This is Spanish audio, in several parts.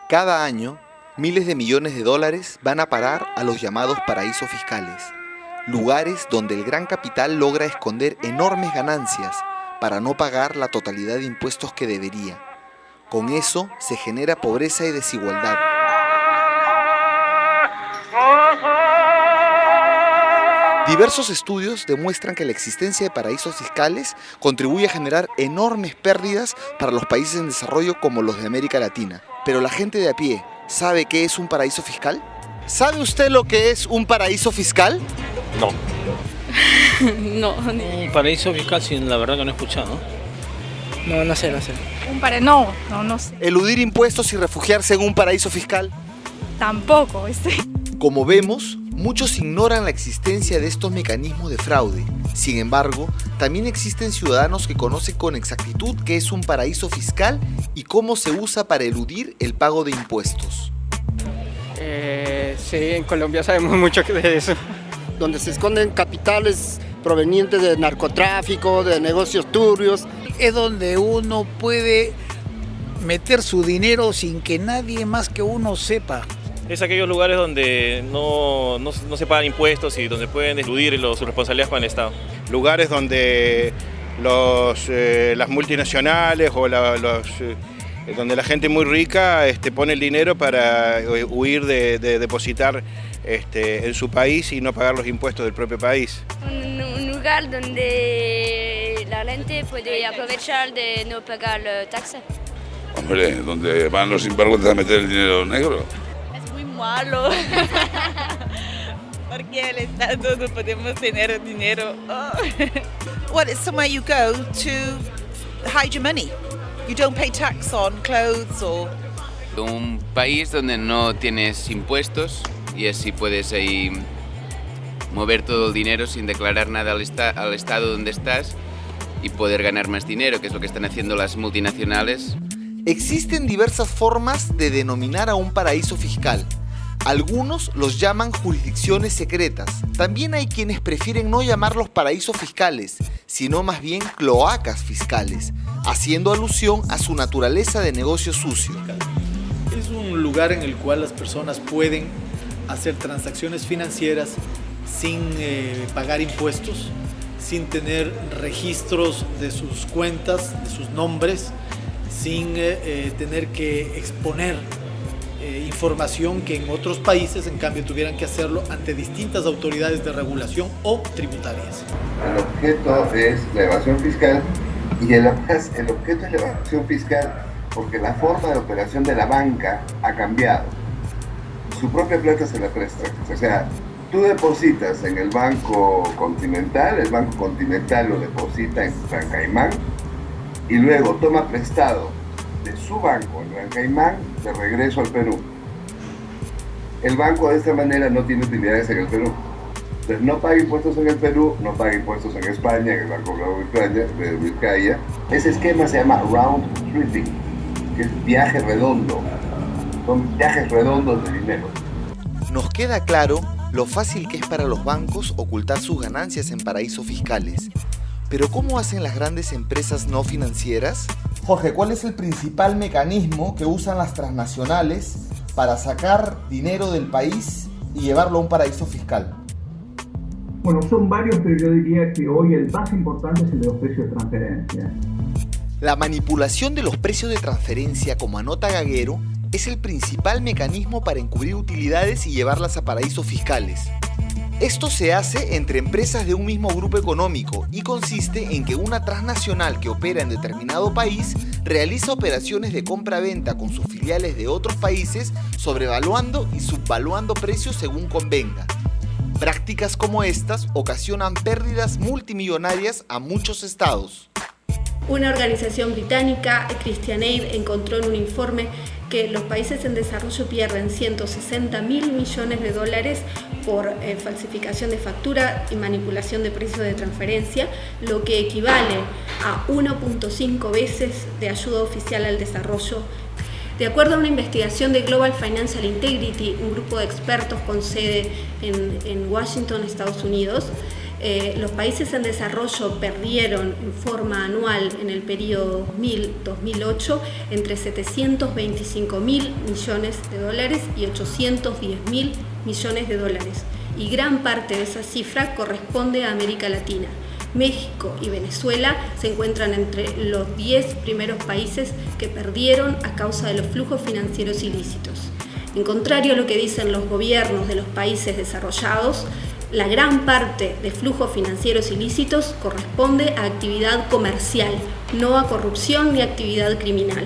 Cada año, miles de millones de dólares van a parar a los llamados paraísos fiscales, lugares donde el gran capital logra esconder enormes ganancias para no pagar la totalidad de impuestos que debería. Con eso se genera pobreza y desigualdad. Diversos estudios demuestran que la existencia de paraísos fiscales contribuye a generar enormes pérdidas para los países en desarrollo como los de América Latina. Pero la gente de a pie, ¿sabe qué es un paraíso fiscal? ¿Sabe usted lo que es un paraíso fiscal? No. No. Un paraíso fiscal, sí, la verdad que no he escuchado. No sé. No sé. ¿Eludir impuestos y refugiarse en un paraíso fiscal? Tampoco, Como vemos, muchos ignoran la existencia de estos mecanismos de fraude. Sin embargo, también existen ciudadanos que conocen con exactitud qué es un paraíso fiscal y cómo se usa para eludir el pago de impuestos. Sí, en Colombia sabemos mucho de eso. Donde se esconden capitales provenientes de narcotráfico, de negocios turbios. Es donde uno puede meter su dinero sin que nadie más que uno sepa. Es aquellos lugares donde no se pagan impuestos y donde pueden eludir sus responsabilidades con el Estado. Lugares donde las multinacionales o donde la gente muy rica pone el dinero para huir de depositar en su país y no pagar los impuestos del propio país. Un lugar donde la gente puede aprovechar de no pagar taxas. Hombre, donde van los sinvergüenzas a meter el dinero negro. Es muy malo, porque el Estado no podemos tener dinero. Well, it's somewhere you go to hide your money. You don't pay tax on clothes or... Un país donde no tienes impuestos y así puedes ahí mover todo el dinero sin declarar nada al estado donde estás y poder ganar más dinero, que es lo que están haciendo las multinacionales. Existen diversas formas de denominar a un paraíso fiscal. Algunos los llaman jurisdicciones secretas. También hay quienes prefieren no llamarlos paraísos fiscales, sino más bien cloacas fiscales, haciendo alusión a su naturaleza de negocio sucio. Es un lugar en el cual las personas pueden hacer transacciones financieras sin pagar impuestos, sin tener registros de sus cuentas, de sus nombres, sin tener que exponer información que en otros países en cambio tuvieran que hacerlo ante distintas autoridades de regulación o tributarias. El objeto es la evasión fiscal y el objeto es la evasión fiscal porque la forma de operación de la banca ha cambiado. Su propia plata se la presta. O sea, tú depositas en el Banco Continental, el Banco Continental lo deposita en Gran Caimán y luego toma prestado de su banco en Gran Caimán de regreso al Perú. El banco de esta manera no tiene utilidades en el Perú. Entonces no paga impuestos en el Perú, no paga impuestos en España, en el Banco de Vizcaya. Ese esquema se llama round tripping, que es viaje redondo. Son viajes redondos de dinero. Nos queda claro lo fácil que es para los bancos ocultar sus ganancias en paraísos fiscales. Pero ¿cómo hacen las grandes empresas no financieras? Jorge, ¿cuál es el principal mecanismo que usan las transnacionales para sacar dinero del país y llevarlo a un paraíso fiscal? Bueno, son varios, pero yo diría que hoy el más importante es el de los precios de transferencia. La manipulación de los precios de transferencia, como anota Gaguero, es el principal mecanismo para encubrir utilidades y llevarlas a paraísos fiscales. Esto se hace entre empresas de un mismo grupo económico y consiste en que una transnacional que opera en determinado país realiza operaciones de compra-venta con sus filiales de otros países, sobrevaluando y subvaluando precios según convenga. Prácticas como estas ocasionan pérdidas multimillonarias a muchos estados. Una organización británica, Christian Aid, encontró en un informe que los países en desarrollo pierden 160.000 millones de dólares por falsificación de factura y manipulación de precios de transferencia, lo que equivale a 1.5 veces de ayuda oficial al desarrollo. De acuerdo a una investigación de Global Financial Integrity, un grupo de expertos con sede en Washington, Estados Unidos, Los países en desarrollo perdieron en forma anual en el periodo 2000-2008 entre 725.000 millones de dólares y 810.000 millones de dólares. Y gran parte de esa cifra corresponde a América Latina. México y Venezuela se encuentran entre los 10 primeros países que perdieron a causa de los flujos financieros ilícitos. En contrario a lo que dicen los gobiernos de los países desarrollados, la gran parte de flujos financieros ilícitos corresponde a actividad comercial, no a corrupción ni actividad criminal.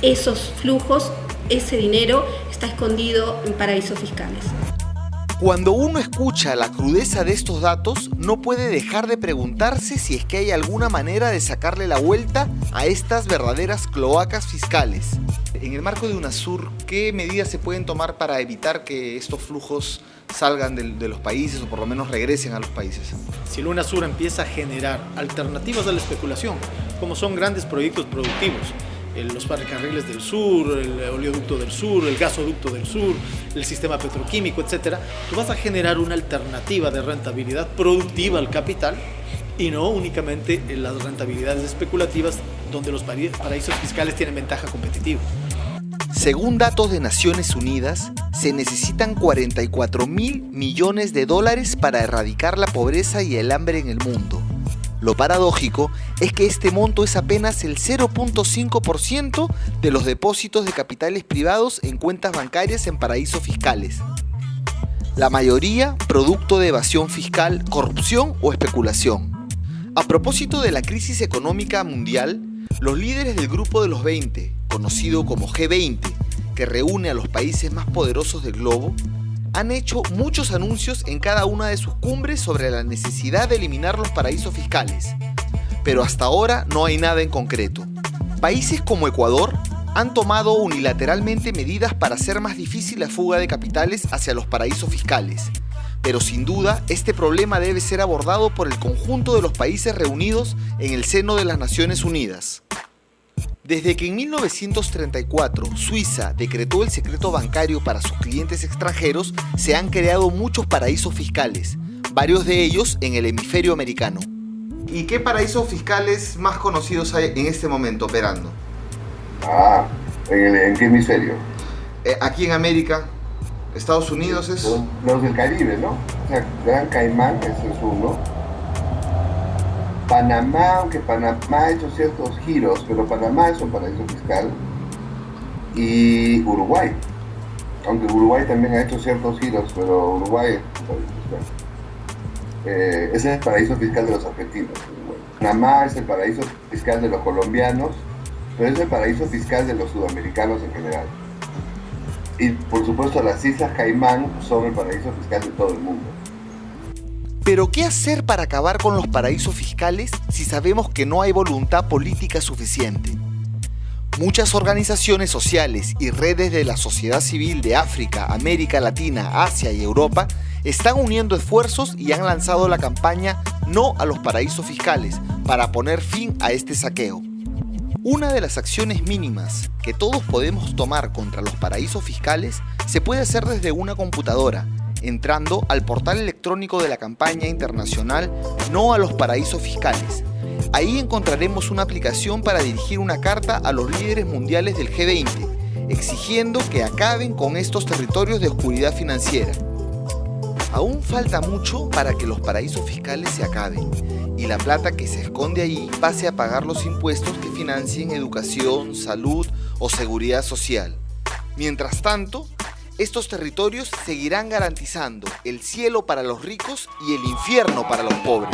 Esos flujos, ese dinero, está escondido en paraísos fiscales. Cuando uno escucha la crudeza de estos datos, no puede dejar de preguntarse si es que hay alguna manera de sacarle la vuelta a estas verdaderas cloacas fiscales. En el marco de UNASUR, ¿qué medidas se pueden tomar para evitar que estos flujos salgan de los países o por lo menos regresen a los países? Si el UNASUR empieza a generar alternativas a la especulación, como son grandes proyectos productivos, los ferrocarriles del sur, el oleoducto del sur, el gasoducto del sur, el sistema petroquímico, etc., tú vas a generar una alternativa de rentabilidad productiva al capital y no únicamente las rentabilidades especulativas donde los paraísos fiscales tienen ventaja competitiva. Según datos de Naciones Unidas, se necesitan 44.000 millones de dólares para erradicar la pobreza y el hambre en el mundo. Lo paradójico es que este monto es apenas el 0.5% de los depósitos de capitales privados en cuentas bancarias en paraísos fiscales. La mayoría producto de evasión fiscal, corrupción o especulación. A propósito de la crisis económica mundial, los líderes del Grupo de los 20, conocido como G20, que reúne a los países más poderosos del globo, han hecho muchos anuncios en cada una de sus cumbres sobre la necesidad de eliminar los paraísos fiscales. Pero hasta ahora no hay nada en concreto. Países como Ecuador han tomado unilateralmente medidas para hacer más difícil la fuga de capitales hacia los paraísos fiscales. Pero sin duda, este problema debe ser abordado por el conjunto de los países reunidos en el seno de las Naciones Unidas. Desde que en 1934 Suiza decretó el secreto bancario para sus clientes extranjeros, se han creado muchos paraísos fiscales, varios de ellos en el hemisferio americano. ¿Y qué paraísos fiscales más conocidos hay en este momento operando? ¿En qué hemisferio? Aquí en América, Estados Unidos es... Los del Caribe, ¿no? O sea, Gran Caimán, ese es uno. Panamá, aunque Panamá ha hecho ciertos giros, pero Panamá es un paraíso fiscal. Y Uruguay, aunque Uruguay también ha hecho ciertos giros, pero Uruguay es un paraíso fiscal. Ese es el paraíso fiscal de los argentinos. Panamá es el paraíso fiscal de los colombianos, pero es el paraíso fiscal de los sudamericanos en general. Y por supuesto las Islas Caimán son el paraíso fiscal de todo el mundo. Pero ¿qué hacer para acabar con los paraísos fiscales si sabemos que no hay voluntad política suficiente? Muchas organizaciones sociales y redes de la sociedad civil de África, América Latina, Asia y Europa están uniendo esfuerzos y han lanzado la campaña No a los paraísos fiscales para poner fin a este saqueo. Una de las acciones mínimas que todos podemos tomar contra los paraísos fiscales se puede hacer desde una computadora, entrando al portal electrónico de la campaña internacional No a los paraísos fiscales. Ahí encontraremos una aplicación para dirigir una carta a los líderes mundiales del G20, exigiendo que acaben con estos territorios de oscuridad financiera. Aún falta mucho para que los paraísos fiscales se acaben y la plata que se esconde allí pase a pagar los impuestos que financien educación, salud o seguridad social. Mientras tanto, estos territorios seguirán garantizando el cielo para los ricos y el infierno para los pobres.